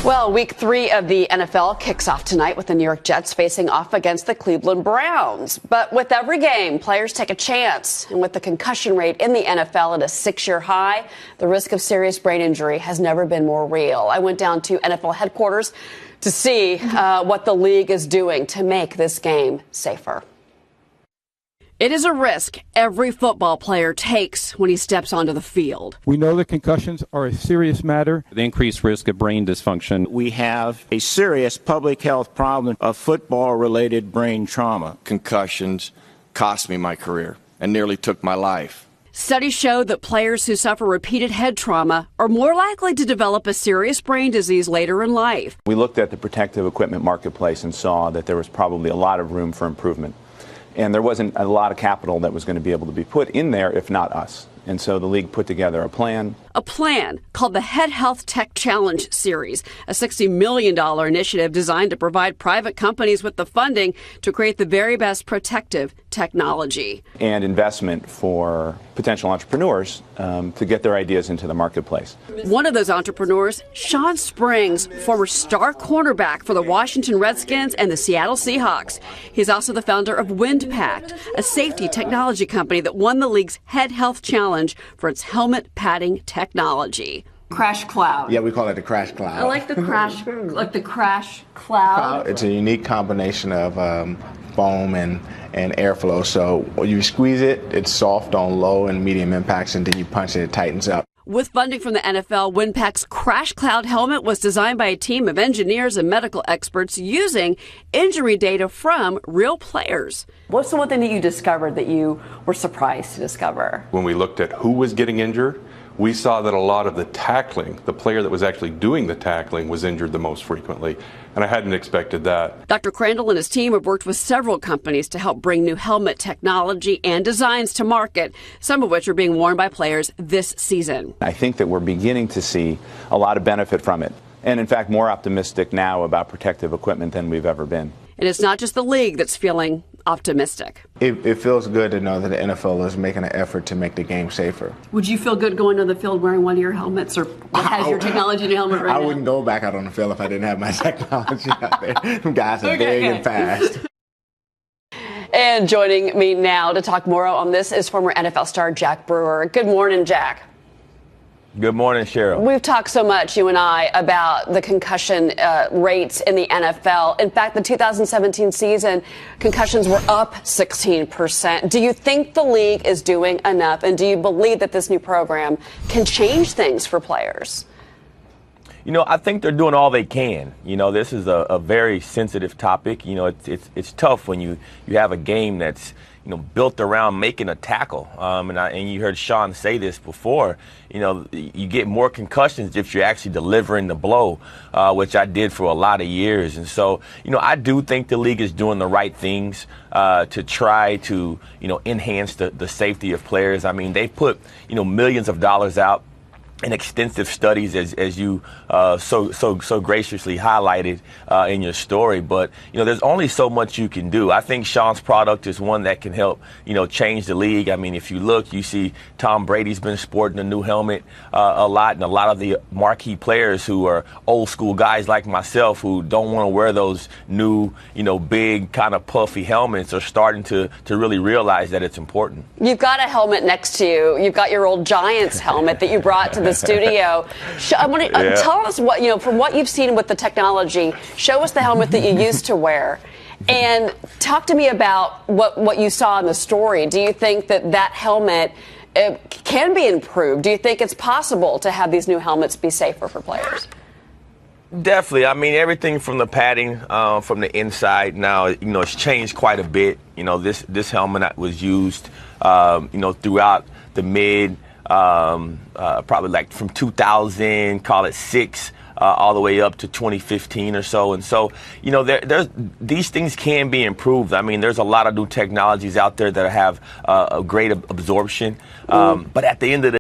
Well, week 3 of the NFL kicks off tonight with the New York Jets facing off against the Cleveland Browns. But with every game, players take a chance. And with the concussion rate in the NFL at a 6-year high, the risk of serious brain injury has never been more real. I went down to NFL headquarters to see what the league is doing to make this game safer. It is a risk every football player takes when he steps onto the field. We know that concussions are a serious matter. The increased risk of brain dysfunction. We have a serious public health problem of football-related brain trauma. Concussions cost me my career and nearly took my life. Studies show that players who suffer repeated head trauma are more likely to develop a serious brain disease later in life. We looked at the protective equipment marketplace and saw that there was probably a lot of room for improvement. And there wasn't a lot of capital that was going to be able to be put in there if not us. And so the league put together a plan. A plan called the Head Health Tech Challenge Series, a $60 million initiative designed to provide private companies with the funding to create the very best protective technology. And investment for potential entrepreneurs to get their ideas into the marketplace. One of those entrepreneurs, Sean Springs, former star cornerback for the Washington Redskins and the Seattle Seahawks. He's also the founder of WindPact, a safety technology company that won the league's Head Health Challenge for its helmet padding technology. Crash cloud. Yeah, we call it the crash cloud. I like the crash cloud. It's a unique combination of foam and airflow. So when you squeeze it, it's soft on low and medium impacts, and then you punch it, it tightens up. With funding from the NFL, WindPact's Crash Cloud helmet was designed by a team of engineers and medical experts using injury data from real players. What's the one thing that you discovered that you were surprised to discover? When we looked at who was getting injured, we saw that a lot of the tackling, the player that was actually doing the tackling, was injured the most frequently. And I hadn't expected that. Dr. Crandall and his team have worked with several companies to help bring new helmet technology and designs to market, some of which are being worn by players this season. I think that we're beginning to see a lot of benefit from it. And in fact, more optimistic now about protective equipment than we've ever been. And it's not just the league that's feeling optimistic. It feels good to know that the NFL is making an effort to make the game safer. Would you feel good going to the field wearing one of your helmets, or has your technology in your helmet right now? I wouldn't go back out on the field if I didn't have my technology out there. Them guys are big and fast. And joining me now to talk more on this is former NFL star Jack Brewer. Good morning, Jack. Good morning, Cheryl. We've talked so much, you and I, about the concussion rates in the NFL. In fact, the 2017 season, concussions were up 16%. Do you think the league is doing enough, and do you believe that this new program can change things for players? You know, I think they're doing all they can. You know, this is a very sensitive topic. You know, it's tough when you have a game that's, you know, built around making a tackle. And you heard Sean say this before. You know, you get more concussions if you're actually delivering the blow, which I did for a lot of years. And so, you know, I do think the league is doing the right things to try to, you know, enhance the safety of players. I mean, they put, you know, millions of dollars out and extensive studies, as you so graciously highlighted in your story. But, you know, there's only so much you can do. I think Sean's product is one that can help, you know, change the league. I mean, if you look, you see Tom Brady's been sporting a new helmet a lot, and a lot of the marquee players who are old school guys like myself who don't want to wear those new, you know, big kind of puffy helmets are starting to really realize that it's important. You've got a helmet next to you. You've got your old Giants helmet that you brought to the studio. Tell us what, you know, from what you've seen with the technology, show us the helmet that you used to wear, and talk to me about what you saw in the story. Do you think that helmet can be improved? Do you think it's possible to have these new helmets be safer for players? Definitely. I mean, everything from the padding from the inside now, you know, it's changed quite a bit. You know, this helmet was used, you know, throughout the mid probably like from 2000, call it 6, all the way up to 2015 or so. And so, you know, these things can be improved. I mean, there's a lot of new technologies out there that have a great absorption. But at the end of the